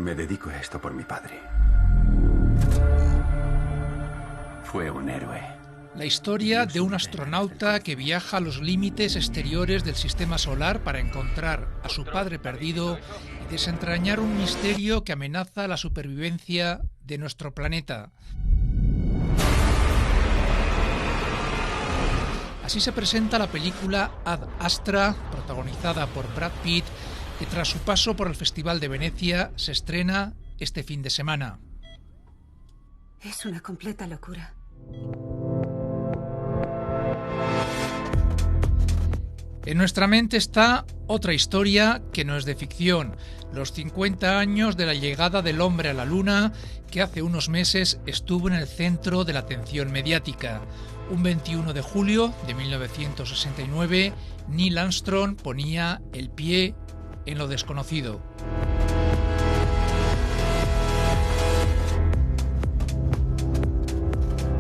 Me dedico a esto por mi padre. Fue un héroe. La historia de un astronauta que viaja a los límites exteriores del sistema solar para encontrar a su padre perdido y desentrañar un misterio que amenaza la supervivencia de nuestro planeta. Así se presenta la película Ad Astra, protagonizada por Brad Pitt, que tras su paso por el Festival de Venecia se estrena este fin de semana. Es una completa locura. En nuestra mente está otra historia que no es de ficción, los 50 años de la llegada del hombre a la Luna, que hace unos meses estuvo en el centro de la atención mediática. Un 21 de julio de 1969, Neil Armstrong ponía el pie en lo desconocido.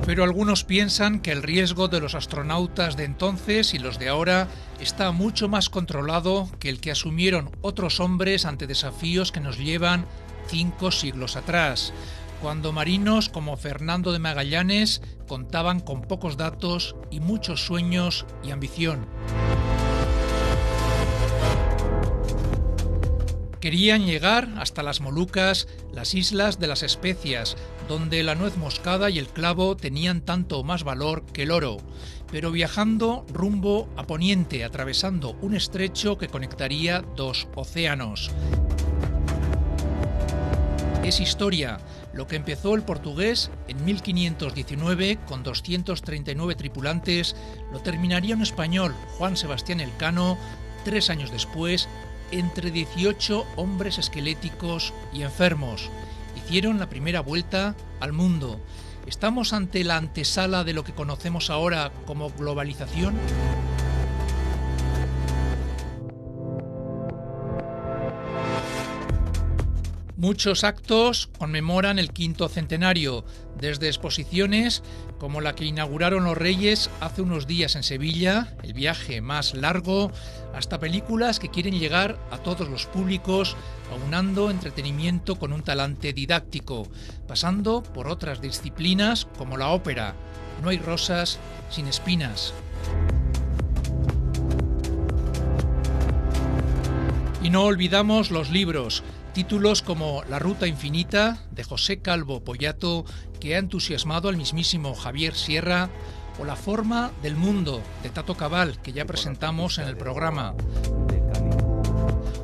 Pero algunos piensan que el riesgo de los astronautas de entonces y los de ahora está mucho más controlado que el que asumieron otros hombres ante desafíos que nos llevan 5 siglos atrás, cuando marinos como Fernando de Magallanes contaban con pocos datos y muchos sueños y ambición. Querían llegar hasta las Molucas, las islas de las especias, donde la nuez moscada y el clavo tenían tanto más valor que el oro, pero viajando rumbo a poniente, atravesando un estrecho que conectaría 2 océanos. Es historia. Lo que empezó el portugués en 1519 con 239 tripulantes, lo terminaría un español, Juan Sebastián Elcano, 3 años después, entre 18 hombres esqueléticos y enfermos. Hicieron la primera vuelta al mundo. ¿Estamos ante la antesala de lo que conocemos ahora como globalización? Muchos actos conmemoran el 5º centenario, desde exposiciones como la que inauguraron los Reyes hace unos días en Sevilla, el viaje más largo, hasta películas que quieren llegar a todos los públicos, aunando entretenimiento con un talante didáctico, pasando por otras disciplinas como la ópera. No hay rosas sin espinas. Y no olvidamos los libros. Títulos como La Ruta Infinita, de José Calvo Pollato, que ha entusiasmado al mismísimo Javier Sierra, o La Forma del Mundo, de Tato Cabal, que ya presentamos en el programa.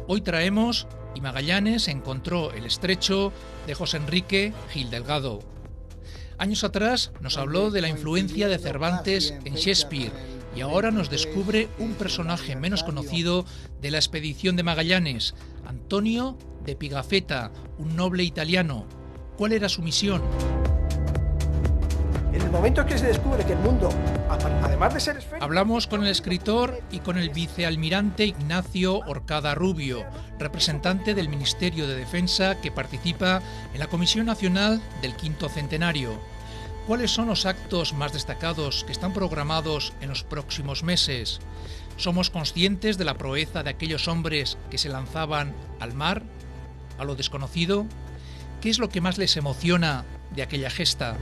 Hoy traemos Y Magallanes encontró el estrecho, de José Enrique Gil Delgado. Años atrás nos habló de la influencia de Cervantes en Shakespeare, y ahora nos descubre un personaje menos conocido de la expedición de Magallanes, Antonio de Pigafetta, un noble italiano. ¿Cuál era su misión? En el momento en que se descubre que el mundo, además de ser esférico... Hablamos con el escritor y con el vicealmirante Ignacio Orcada Rubio, representante del Ministerio de Defensa que participa en la Comisión Nacional del 5º Centenario. ¿Cuáles son los actos más destacados que están programados en los próximos meses? ¿Somos conscientes de la proeza de aquellos hombres que se lanzaban al mar, a lo desconocido? ¿Qué es lo que más les emociona de aquella gesta?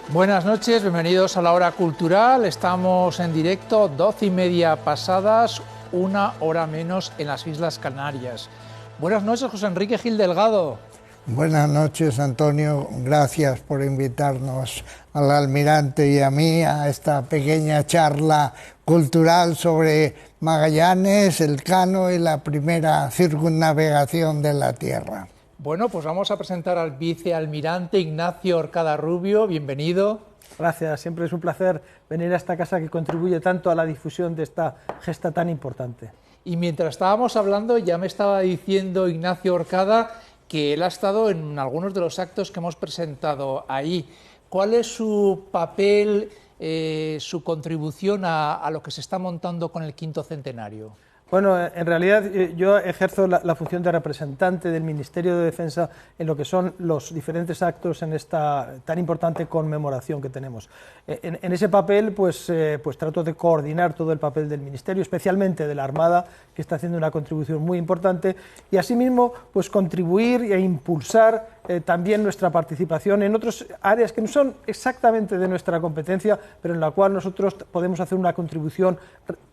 Buenas noches, bienvenidos a la Hora Cultural. Estamos en directo, 12:30 pasadas, 1 hora menos en las Islas Canarias. Buenas noches, José Enrique Gil Delgado. Buenas noches, Antonio. Gracias por invitarnos al almirante y a mí a esta pequeña charla cultural sobre Magallanes, Elcano y la primera circunnavegación de la Tierra. Bueno, pues vamos a presentar al vicealmirante Ignacio Orcada Rubio. Bienvenido. Gracias, siempre es un placer venir a esta casa que contribuye tanto a la difusión de esta gesta tan importante. Y mientras estábamos hablando, ya me estaba diciendo Ignacio Orcada que él ha estado en algunos de los actos que hemos presentado ahí. ¿Cuál es su papel su contribución a lo que se está montando con el quinto centenario? Bueno, en realidad yo ejerzo la función de representante del Ministerio de Defensa en lo que son los diferentes actos en esta tan importante conmemoración que tenemos. En ese papel pues trato de coordinar todo el papel del Ministerio, especialmente de la Armada, que está haciendo una contribución muy importante, y asimismo pues contribuir e impulsar también nuestra participación en otras áreas que no son exactamente de nuestra competencia, pero en la cual nosotros podemos hacer una contribución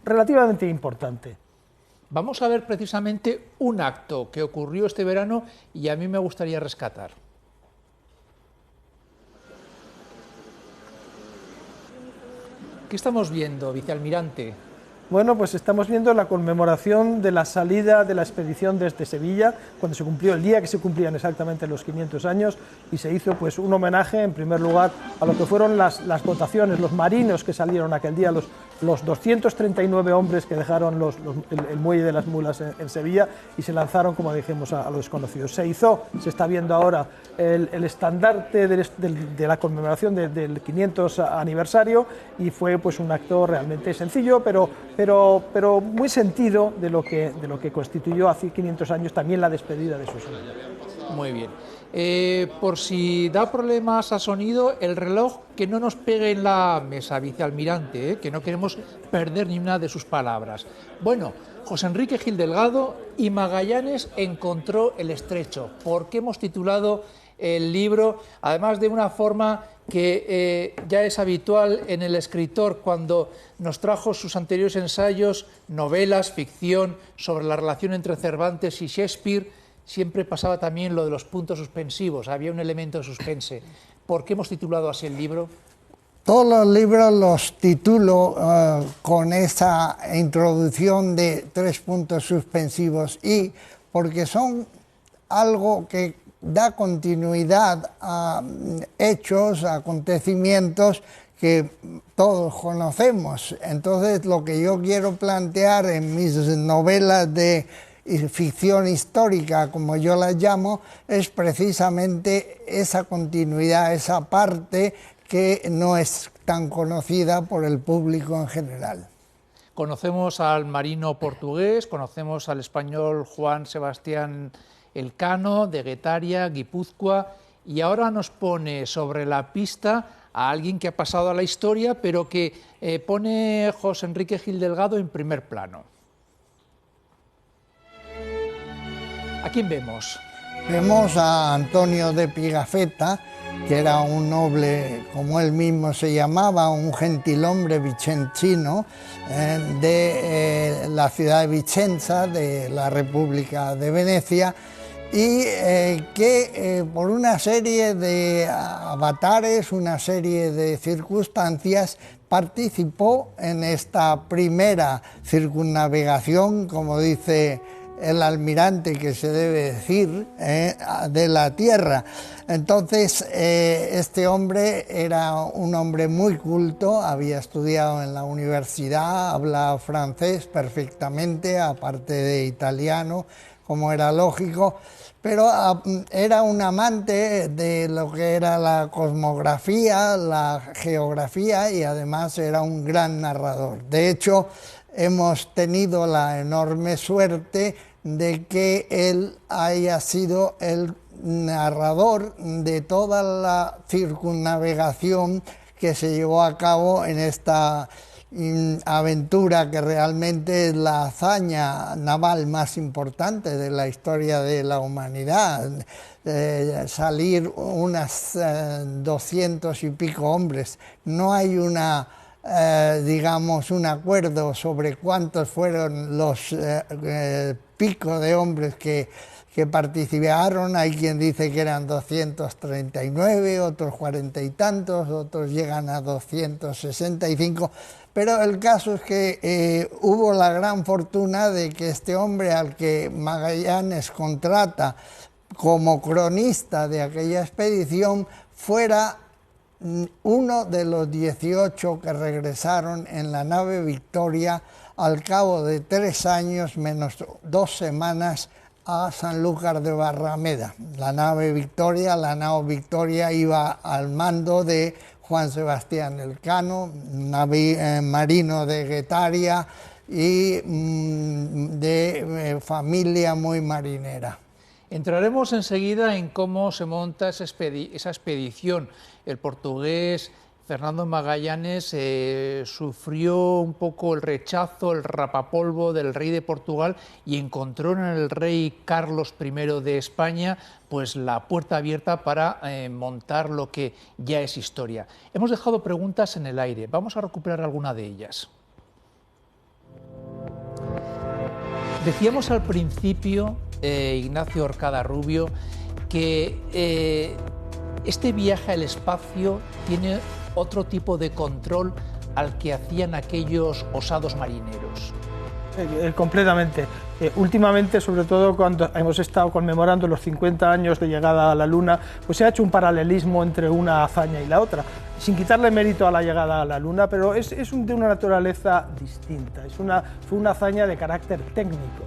relativamente importante. Vamos a ver precisamente un acto que ocurrió este verano y a mí me gustaría rescatar. ¿Qué estamos viendo, vicealmirante? Bueno, pues estamos viendo la conmemoración de la salida de la expedición desde Sevilla, cuando se cumplió el día que se cumplían exactamente los 500 años, y se hizo pues un homenaje, en primer lugar, a lo que fueron las votaciones, los marinos que salieron aquel día, los 239 hombres que dejaron el muelle de las Mulas en Sevilla y se lanzaron, como dijimos, a los desconocidos. Se está viendo ahora el estandarte de la conmemoración del 500 aniversario, y fue pues un acto realmente sencillo, pero muy sentido de lo que constituyó hace 500 años también la despedida de sus hombres. Muy bien. Por si da problemas a sonido, el reloj que no nos pegue en la mesa, vicealmirante, que no queremos perder ni una de sus palabras. Bueno, José Enrique Gil Delgado y Magallanes encontró el estrecho. ¿Por qué hemos titulado el libro? Además de una forma que ya es habitual en el escritor cuando nos trajo sus anteriores ensayos, novelas, ficción, sobre la relación entre Cervantes y Shakespeare, siempre pasaba también lo de los puntos suspensivos, había un elemento de suspense. ¿Por qué hemos titulado así el libro? Todos los libros los titulo con esa introducción de 3 puntos suspensivos, y porque son algo que da continuidad a hechos, a acontecimientos que todos conocemos. Entonces, lo que yo quiero plantear en mis novelas de ficción histórica, como yo las llamo, es precisamente esa continuidad, esa parte que no es tan conocida por el público en general. Conocemos al marino portugués, conocemos al español Juan Sebastián Elcano, de Guetaria, Guipúzcoa, y ahora nos pone sobre la pista a alguien que ha pasado a la historia, pero que pone José Enrique Gil Delgado en primer plano. ¿A quién vemos? Vemos a Antonio de Pigafetta, que era un noble, como él mismo se llamaba, un gentilhombre vicentino de la ciudad de Vicenza, de la República de Venecia, y que por una serie de avatares, una serie de circunstancias, participó en esta primera circunnavegación, como dice el almirante que se debe decir, de la tierra. Entonces, este hombre era un hombre muy culto, había estudiado en la universidad, hablaba francés perfectamente, aparte de italiano, como era lógico, pero era un amante de lo que era la cosmografía, la geografía, y además era un gran narrador. De hecho, hemos tenido la enorme suerte de que él haya sido el narrador de toda la circunnavegación que se llevó a cabo en esta aventura, que realmente es la hazaña naval más importante de la historia de la humanidad. Salir unas 200 y pico hombres. No hay digamos, un acuerdo sobre cuántos fueron los pico de hombres que participaron. Hay quien dice que eran 239, otros 40 y tantos, otros llegan a 265, pero el caso es que hubo la gran fortuna de que este hombre, al que Magallanes contrata como cronista de aquella expedición, fuera uno de los 18 que regresaron en la nave Victoria al cabo de 3 años menos 2 semanas a Sanlúcar de Barrameda. La nave Victoria, la nao Victoria, iba al mando de Juan Sebastián Elcano, marino de Guetaria y de familia muy marinera. Entraremos enseguida en cómo se monta esa expedición. El portugués Fernando Magallanes sufrió un poco el rechazo, el rapapolvo del rey de Portugal y encontró en el rey Carlos I de España pues la puerta abierta para montar lo que ya es historia. Hemos dejado preguntas en el aire, vamos a recuperar alguna de ellas. Decíamos al principio, Ignacio Orcada Rubio, que este viaje al espacio tiene otro tipo de control al que hacían aquellos osados marineros. Completamente. Últimamente, sobre todo cuando hemos estado conmemorando los 50 años de llegada a la Luna, pues se ha hecho un paralelismo entre una hazaña y la otra, sin quitarle mérito a la llegada a la Luna, pero es de una naturaleza distinta. Fue una hazaña de carácter técnico,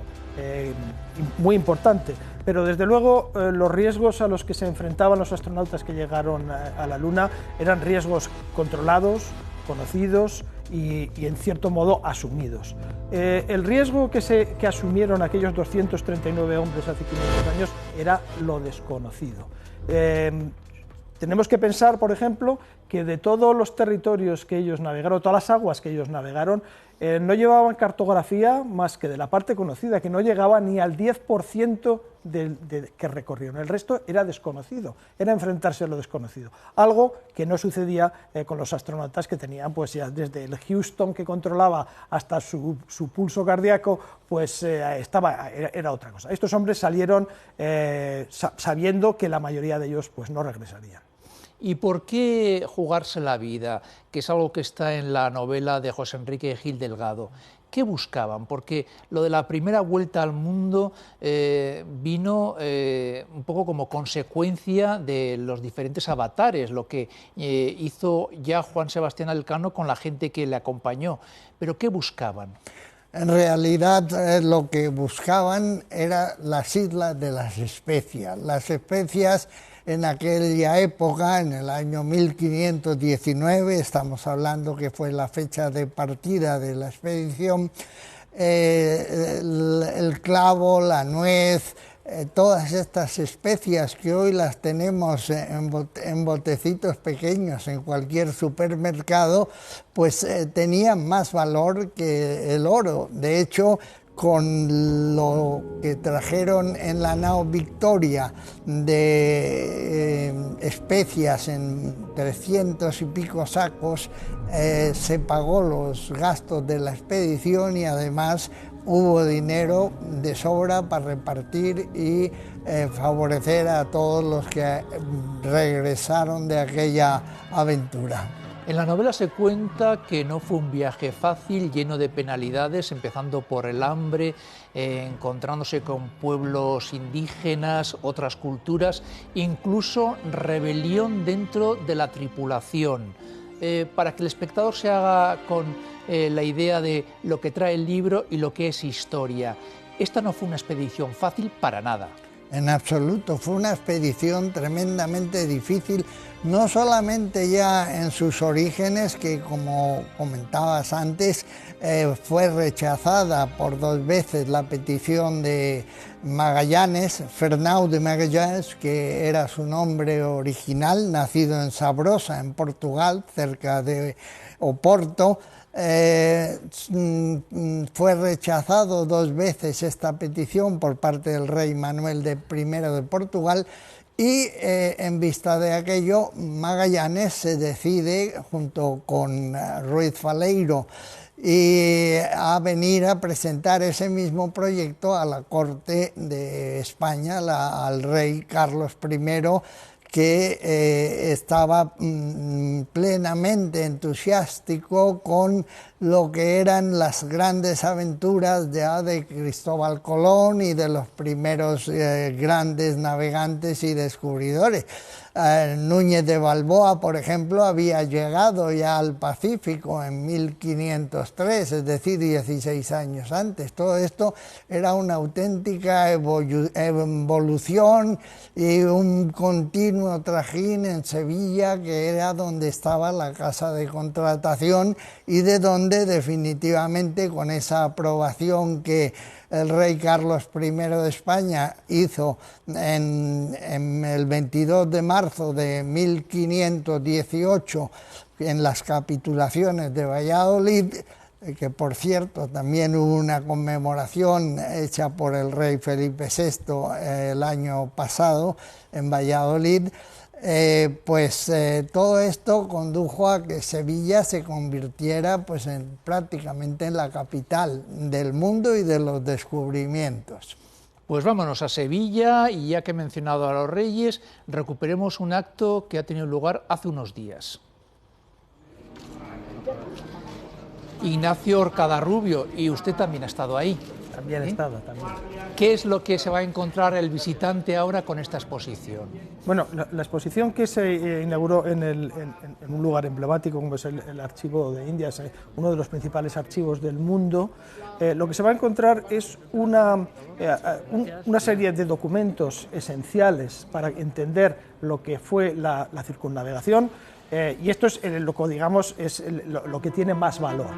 muy importante, pero desde luego los riesgos a los que se enfrentaban los astronautas que llegaron a la Luna eran riesgos controlados, conocidos y en cierto modo asumidos. El riesgo que asumieron aquellos 239 hombres hace 500 años era lo desconocido. Tenemos que pensar, por ejemplo, que de todos los territorios que ellos navegaron, todas las aguas que ellos navegaron, no llevaban cartografía más que de la parte conocida, que no llegaba ni al 10% que recorrieron. El resto era desconocido, era enfrentarse a lo desconocido. Algo que no sucedía con los astronautas que tenían, pues ya desde el Houston que controlaba hasta su pulso cardíaco, pues era otra cosa. Estos hombres salieron sabiendo que la mayoría de ellos pues no regresarían. ¿Y por qué jugarse la vida? Que es algo que está en la novela de José Enrique Gil Delgado. ¿Qué buscaban? Porque lo de la primera vuelta al mundo vino un poco como consecuencia de los diferentes avatares, lo que hizo ya Juan Sebastián Elcano con la gente que le acompañó. ¿Pero qué buscaban? En realidad lo que buscaban eran las islas de las especias. Las especias en aquella época, en el año 1519, estamos hablando que fue la fecha de partida de la expedición, el clavo, la nuez, todas estas especias que hoy las tenemos en botecitos pequeños en cualquier supermercado, pues tenían más valor que el oro. De hecho, con lo que trajeron en la nao Victoria de especias en 300 y pico sacos, se pagó los gastos de la expedición y además hubo dinero de sobra para repartir y favorecer a todos los que regresaron de aquella aventura. En la novela se cuenta que no fue un viaje fácil, lleno de penalidades, empezando por el hambre, encontrándose con pueblos indígenas, otras culturas, incluso rebelión dentro de la tripulación. Para que el espectador se haga con la idea de lo que trae el libro y lo que es historia. Esta no fue una expedición fácil para nada. En absoluto, fue una expedición tremendamente difícil, no solamente ya en sus orígenes, que como comentabas antes, fue rechazada por 2 veces la petición de Magallanes, Fernão de Magallanes, que era su nombre original, nacido en Sabrosa, en Portugal, cerca de Oporto. Fue rechazado 2 veces esta petición por parte del rey Manuel I de Portugal y en vista de aquello Magallanes se decide junto con Ruiz Faleiro a venir a presentar ese mismo proyecto a la corte de España, al rey Carlos I, que estaba plenamente entusiástico con lo que eran las grandes aventuras ya de Cristóbal Colón y de los primeros grandes navegantes y descubridores. Núñez de Balboa, por ejemplo, había llegado ya al Pacífico en 1503, es decir, 16 años antes. Todo esto era una auténtica evolución y un continuo trajín en Sevilla, que era donde estaba la casa de contratación y de donde definitivamente, con esa aprobación que el rey Carlos I de España hizo en el 22 de marzo de 1518 en las capitulaciones de Valladolid, que por cierto también hubo una conmemoración hecha por el rey Felipe VI el año pasado en Valladolid. Todo esto condujo a que Sevilla se convirtiera prácticamente en la capital del mundo y de los descubrimientos. Pues vámonos a Sevilla, y ya que he mencionado a los reyes, recuperemos un acto que ha tenido lugar hace unos días. Ignacio Orcada Rubio, y usted también ha estado ahí. También he estado, también. ¿Qué es lo que se va a encontrar el visitante ahora con esta exposición? Bueno, la exposición que se inauguró en un lugar emblemático como es el Archivo de Indias, uno de los principales archivos del mundo, lo que se va a encontrar es una serie de documentos esenciales para entender lo que fue la circunnavegación, y esto es lo que tiene más valor.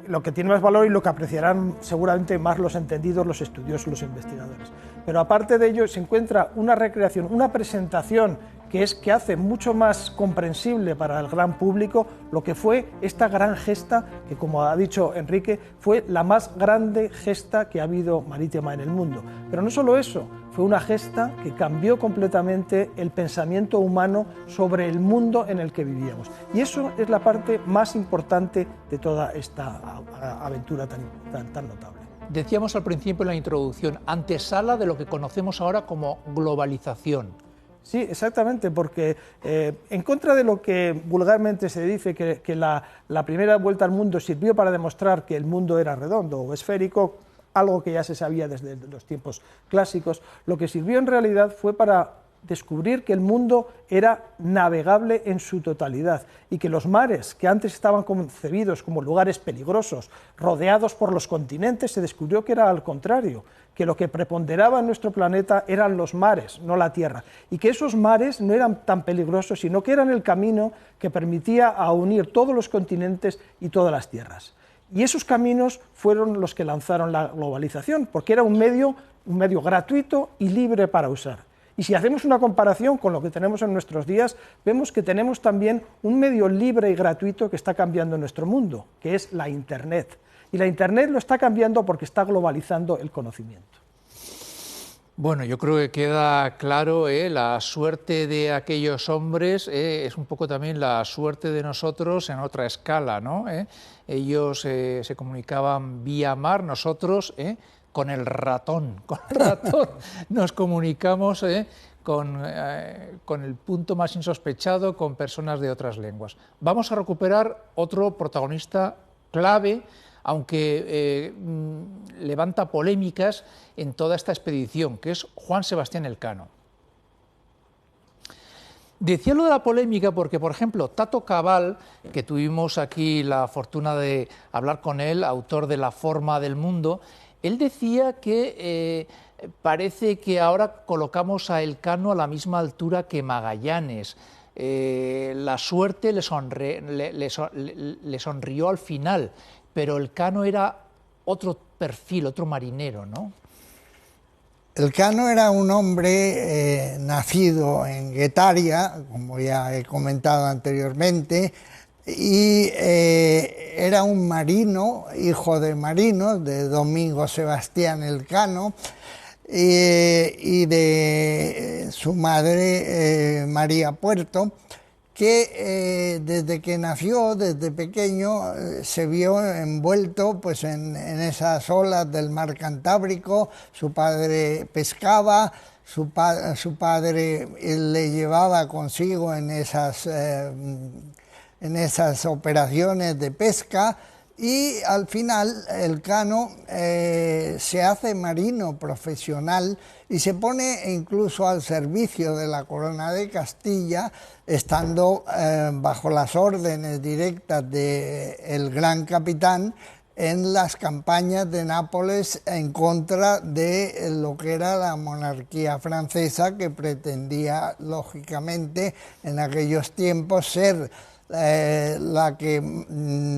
Lo que tiene más valor y lo que apreciarán seguramente más los entendidos, los estudiosos, los investigadores. Pero aparte de ello se encuentra una recreación, una presentación que hace mucho más comprensible para el gran público lo que fue esta gran gesta, que como ha dicho Enrique, fue la más grande gesta que ha habido marítima en el mundo. Pero no solo eso, fue una gesta que cambió completamente el pensamiento humano sobre el mundo en el que vivíamos. Y eso es la parte más importante de toda esta aventura tan notable. Decíamos al principio en la introducción, antesala de lo que conocemos ahora como globalización. Sí, exactamente, porque en contra de lo que vulgarmente se dice, que la primera vuelta al mundo sirvió para demostrar que el mundo era redondo o esférico, algo que ya se sabía desde los tiempos clásicos, lo que sirvió en realidad fue para descubrir que el mundo era navegable en su totalidad y que los mares, que antes estaban concebidos como lugares peligrosos, rodeados por los continentes, se descubrió que era al contrario, que lo que preponderaba en nuestro planeta eran los mares, no la tierra, y que esos mares no eran tan peligrosos, sino que eran el camino que permitía unir todos los continentes y todas las tierras. Y esos caminos fueron los que lanzaron la globalización, porque era un medio gratuito y libre para usar. Y si hacemos una comparación con lo que tenemos en nuestros días, vemos que tenemos también un medio libre y gratuito que está cambiando nuestro mundo, que es la Internet. Y la Internet lo está cambiando porque está globalizando el conocimiento. Bueno, yo creo que queda claro, la suerte de aquellos hombres es un poco también la suerte de nosotros en otra escala, ¿no? Ellos se comunicaban vía mar, nosotros con el ratón nos comunicamos con el punto más insospechado, con personas de otras lenguas. Vamos a recuperar otro protagonista clave, aunque levanta polémicas en toda esta expedición, que es Juan Sebastián Elcano. Decía lo de la polémica porque, por ejemplo, Tato Cabal, que tuvimos aquí la fortuna de hablar con él, autor de La forma del mundo, él decía que parece que ahora colocamos a Elcano a la misma altura que Magallanes. La suerte le sonrió al final, pero Elcano era otro perfil, otro marinero, ¿no? Elcano era un hombre nacido en Guetaria, como ya he comentado anteriormente, y era un marino, hijo de marinos, de Domingo Sebastián Elcano, y de su madre María Puerto, que desde que nació, desde pequeño, se vio envuelto en esas olas del mar Cantábrico. Su padre pescaba, su padre le llevaba consigo en esas en esas operaciones de pesca, y al final Elcano se hace marino profesional y se pone incluso al servicio de la corona de Castilla, estando bajo las órdenes directas del gran capitán en las campañas de Nápoles en contra de lo que era la monarquía francesa, que pretendía, lógicamente, en aquellos tiempos ser la que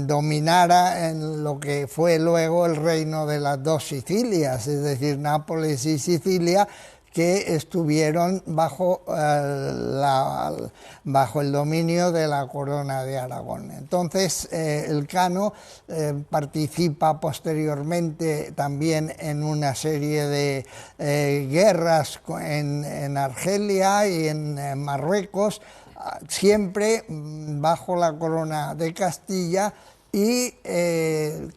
dominara en lo que fue luego el reino de las dos Sicilias, es decir, Nápoles y Sicilia, que estuvieron bajo el dominio de la corona de Aragón. Entonces, Elcano participa posteriormente también en una serie de guerras en Argelia y en Marruecos, siempre bajo la corona de Castilla, y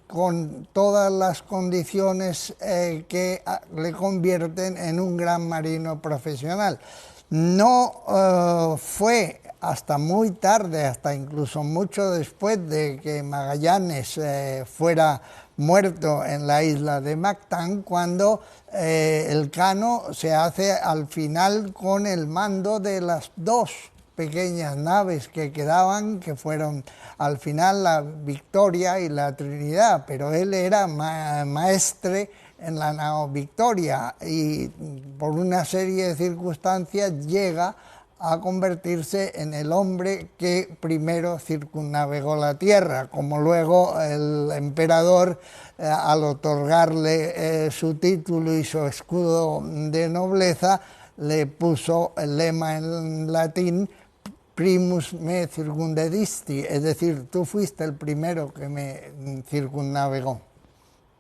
con todas las condiciones que le convierten en un gran marino profesional. No fue hasta muy tarde, hasta incluso mucho después de que Magallanes fuera muerto en la isla de Mactán, cuando Elcano se hace al final con el mando de las dos pequeñas naves que quedaban, que fueron al final la Victoria y la Trinidad, pero él era maestre en la nao Victoria y por una serie de circunstancias llega a convertirse en el hombre que primero circunnavegó la tierra, como luego el emperador, al otorgarle su título y su escudo de nobleza, le puso el lema en latín primus me circundedisti, es decir, tú fuiste el primero que me circunnavegó.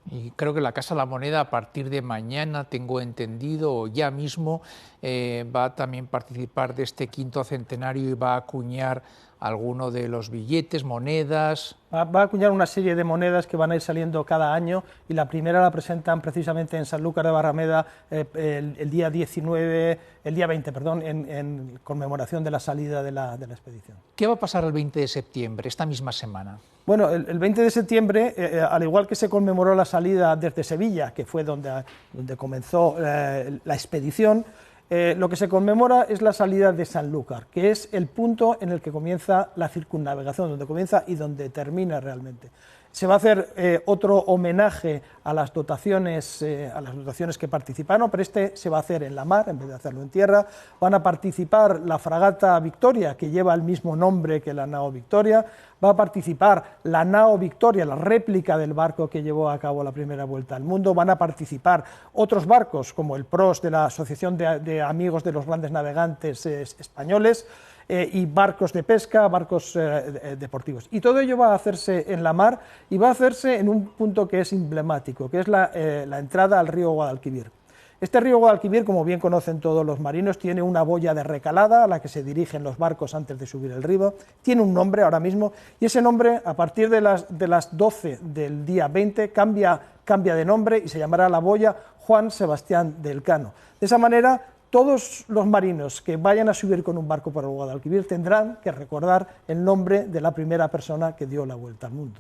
Y creo que la Casa de la Moneda, a partir de mañana, tengo entendido, o ya mismo, va a también participar de este quinto centenario y va a acuñar alguno de los billetes, monedas. Va a acuñar una serie de monedas que van a ir saliendo cada año, y la primera la presentan precisamente en Sanlúcar de Barrameda el día 20, en conmemoración de la salida de la expedición. ¿Qué va a pasar el 20 de septiembre, esta misma semana? Bueno, el 20 de septiembre, al igual que se conmemoró la salida desde Sevilla, que fue donde comenzó la expedición, lo que se conmemora es la salida de Sanlúcar, que es el punto en el que comienza la circunnavegación, donde comienza y donde termina realmente. Se va a hacer otro homenaje a las dotaciones que participaron, pero este se va a hacer en la mar en vez de hacerlo en tierra. Van a participar la fragata Victoria, que lleva el mismo nombre que la nao Victoria. Va a participar la nao Victoria, la réplica del barco que llevó a cabo la primera vuelta al mundo. Van a participar otros barcos, como el PROS, de la Asociación de Amigos de los Grandes Navegantes Españoles, y barcos de pesca, barcos deportivos. Y todo ello va a hacerse en la mar, y va a hacerse en un punto que es emblemático, que es la entrada al río Guadalquivir. Este río Guadalquivir, como bien conocen todos los marinos, tiene una boya de recalada a la que se dirigen los barcos antes de subir el río. Tiene un nombre ahora mismo, y ese nombre, a partir de las 12 del día 20, cambia de nombre y se llamará la boya Juan Sebastián de Elcano. De esa manera, todos los marinos que vayan a subir con un barco por el Guadalquivir tendrán que recordar el nombre de la primera persona que dio la vuelta al mundo.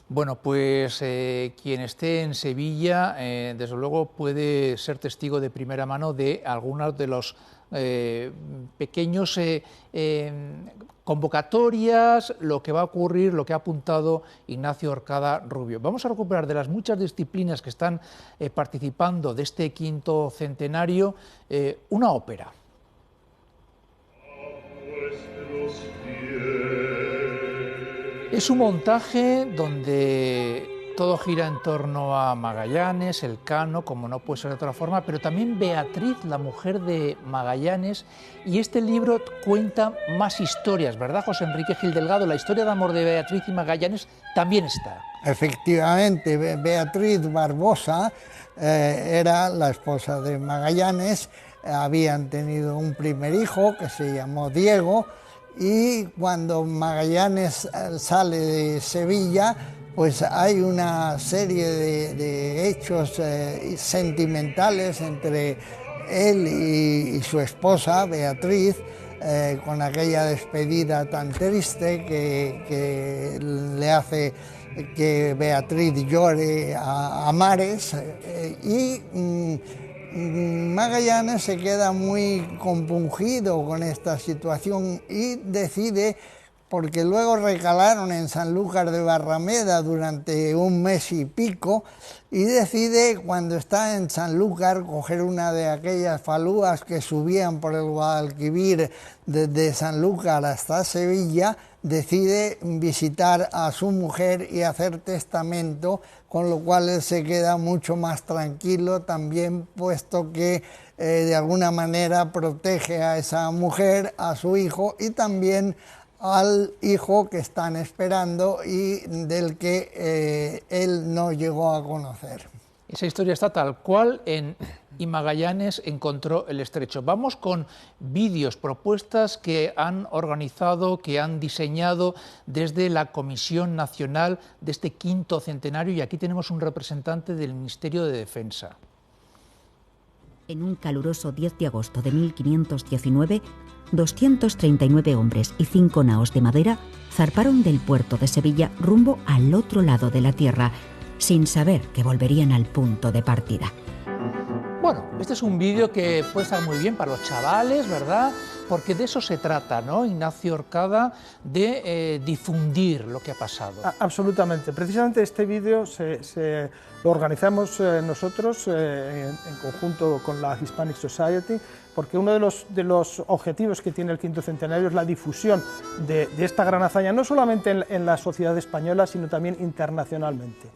Bueno, pues quien esté en Sevilla, desde luego puede ser testigo de primera mano de algunos de los pequeños convocatorias, lo que va a ocurrir, lo que ha apuntado Ignacio Orcada Rubio. Vamos a recuperar de las muchas disciplinas que están participando de este quinto centenario, una ópera. Es un montaje donde todo gira en torno a Magallanes, Elcano, como no puede ser de otra forma, pero también Beatriz, la mujer de Magallanes, y este libro cuenta más historias, ¿verdad, José Enrique Gil Delgado? La historia de amor de Beatriz y Magallanes también está. Efectivamente, Beatriz Barbosa era la esposa de Magallanes, habían tenido un primer hijo que se llamó Diego, y cuando Magallanes sale de Sevilla, pues hay una serie de hechos sentimentales entre él y su esposa, Beatriz, con aquella despedida tan triste que le hace que Beatriz llore a mares, y Magallanes se queda muy compungido con esta situación y decide, porque luego recalaron en Sanlúcar de Barrameda durante un mes y pico, y decide, cuando está en Sanlúcar, coger una de aquellas falúas que subían por el Guadalquivir desde Sanlúcar hasta Sevilla, decide visitar a su mujer y hacer testamento, con lo cual él se queda mucho más tranquilo también, puesto que de alguna manera protege a esa mujer, a su hijo y también al hijo que están esperando y del que él no llegó a conocer. Esa historia está tal cual y Magallanes encontró el estrecho. Vamos con vídeos, propuestas que han organizado, que han diseñado desde la Comisión Nacional de este quinto centenario, y aquí tenemos un representante del Ministerio de Defensa. En un caluroso 10 de agosto de 1519, 239 hombres y 5 naos de madera zarparon del puerto de Sevilla rumbo al otro lado de la tierra, sin saber que volverían al punto de partida. Bueno, este es un vídeo que puede estar muy bien para los chavales, ¿verdad? Porque de eso se trata, ¿no, Ignacio Orcada? De difundir lo que ha pasado. Absolutamente. Precisamente este vídeo lo organizamos nosotros en conjunto con la Hispanic Society, porque uno de los objetivos que tiene el quinto centenario es la difusión de esta gran hazaña, no solamente en la sociedad española, sino también internacionalmente.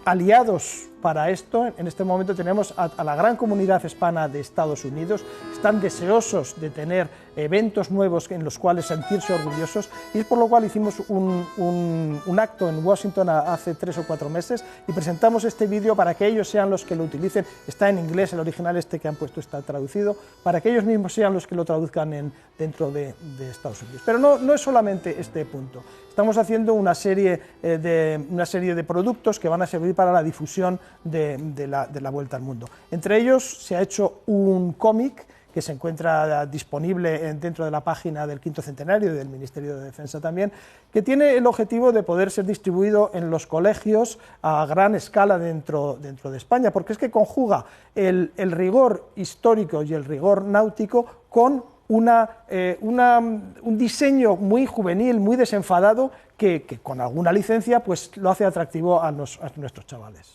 Aliados para esto, en este momento tenemos a la gran comunidad hispana de Estados Unidos. Están deseosos de tener eventos nuevos en los cuales sentirse orgullosos, y es por lo cual hicimos un acto en Washington hace 3 o 4 meses y presentamos este vídeo para que ellos sean los que lo utilicen. Está en inglés, el original este que han puesto está traducido, para que ellos mismos sean los que lo traduzcan dentro de Estados Unidos. Pero no es solamente este punto. Estamos haciendo una serie de productos que van a servir para la difusión de la Vuelta al Mundo. Entre ellos se ha hecho un cómic que se encuentra disponible dentro de la página del quinto centenario y del Ministerio de Defensa también, que tiene el objetivo de poder ser distribuido en los colegios a gran escala dentro de España, porque es que conjuga el rigor histórico y el rigor náutico con un diseño muy juvenil, muy desenfadado, que con alguna licencia pues lo hace atractivo a nuestros chavales.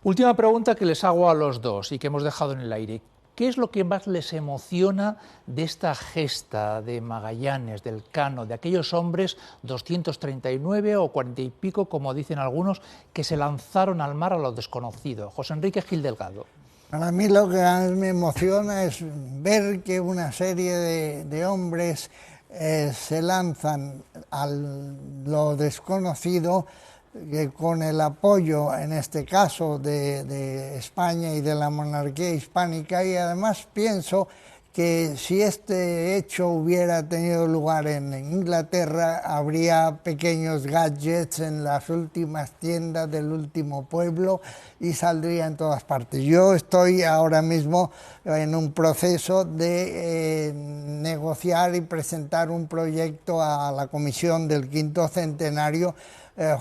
Última pregunta que les hago a los dos y que hemos dejado en el aire. ¿Qué es lo que más les emociona de esta gesta de Magallanes, del Cano, de aquellos hombres, 239 o 40 y pico, como dicen algunos, que se lanzaron al mar a lo desconocido? José Enrique Gil Delgado. Para mí lo que más me emociona es ver que una serie de hombres se lanzan a lo desconocido, con el apoyo, en este caso, de España y de la monarquía hispánica, y además pienso que si este hecho hubiera tenido lugar en Inglaterra, habría pequeños gadgets en las últimas tiendas del último pueblo y saldría en todas partes. Yo estoy ahora mismo en un proceso de negociar y presentar un proyecto a la Comisión del Quinto Centenario,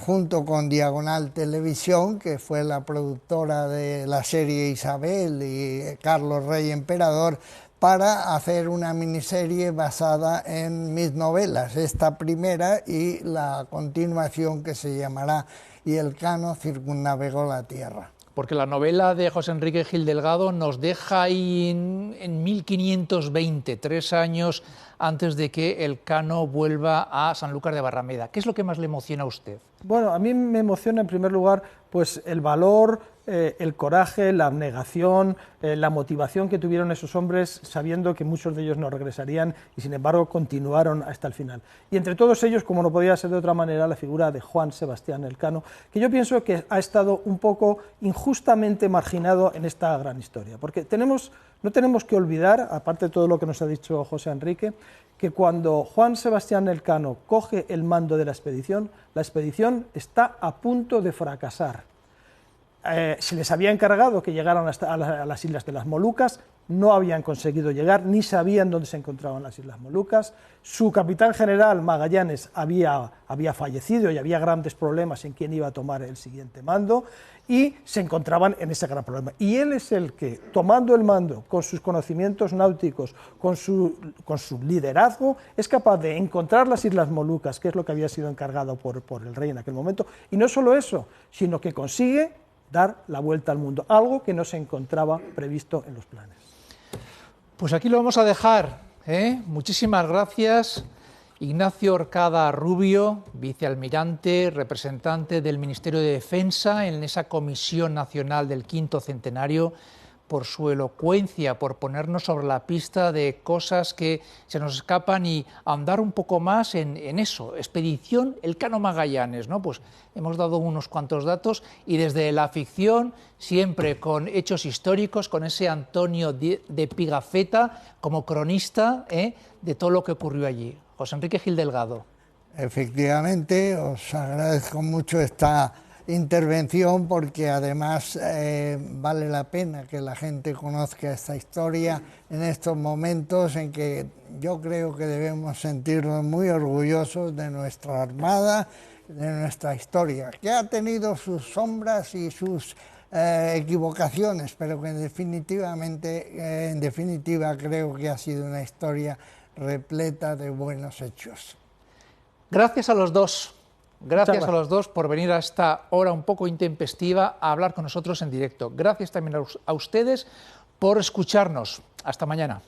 junto con Diagonal Televisión, que fue la productora de la serie Isabel, y Carlos Rey Emperador, para hacer una miniserie basada en mis novelas, esta primera y la continuación que se llamará Y el Cano circunnavegó la tierra. Porque la novela de José Enrique Gil Delgado nos deja ahí en 1520, 3 años antes de que el Cano vuelva a Sanlúcar de Barrameda. ¿Qué es lo que más le emociona a usted? Bueno, a mí me emociona en primer lugar pues el valor, el coraje, la abnegación, la motivación que tuvieron esos hombres, sabiendo que muchos de ellos no regresarían y sin embargo continuaron hasta el final. Y entre todos ellos, como no podía ser de otra manera, la figura de Juan Sebastián Elcano, que yo pienso que ha estado un poco injustamente marginado en esta gran historia, porque no tenemos que olvidar, aparte de todo lo que nos ha dicho José Enrique, que cuando Juan Sebastián Elcano coge el mando de la expedición está a punto de fracasar. Se les había encargado que llegaran a las islas de las Molucas, no habían conseguido llegar, ni sabían dónde se encontraban las Islas Molucas. Su capitán general, Magallanes, había fallecido y había grandes problemas en quién iba a tomar el siguiente mando, y se encontraban en ese gran problema. Y él es el que, tomando el mando, con sus conocimientos náuticos, con su liderazgo, es capaz de encontrar las Islas Molucas, que es lo que había sido encargado por el rey en aquel momento, y no solo eso, sino que consigue dar la vuelta al mundo, algo que no se encontraba previsto en los planes. Pues aquí lo vamos a dejar, ¿eh? Muchísimas gracias, Ignacio Orcada Rubio, vicealmirante, representante del Ministerio de Defensa en esa Comisión Nacional del Quinto Centenario, por su elocuencia, por ponernos sobre la pista de cosas que se nos escapan y ahondar un poco más en eso. Expedición Elcano Magallanes, ¿no? Pues hemos dado unos cuantos datos y desde la ficción, siempre con hechos históricos, con ese Antonio de Pigafetta como cronista de todo lo que ocurrió allí. José Enrique Gil Delgado. Efectivamente, os agradezco mucho esta intervención porque además vale la pena que la gente conozca esta historia en estos momentos en que yo creo que debemos sentirnos muy orgullosos de nuestra Armada, de nuestra historia, que ha tenido sus sombras y sus equivocaciones, pero que en definitiva creo que ha sido una historia repleta de buenos hechos. Gracias a los dos. Gracias a los dos por venir a esta hora un poco intempestiva a hablar con nosotros en directo. Gracias también a ustedes por escucharnos. Hasta mañana.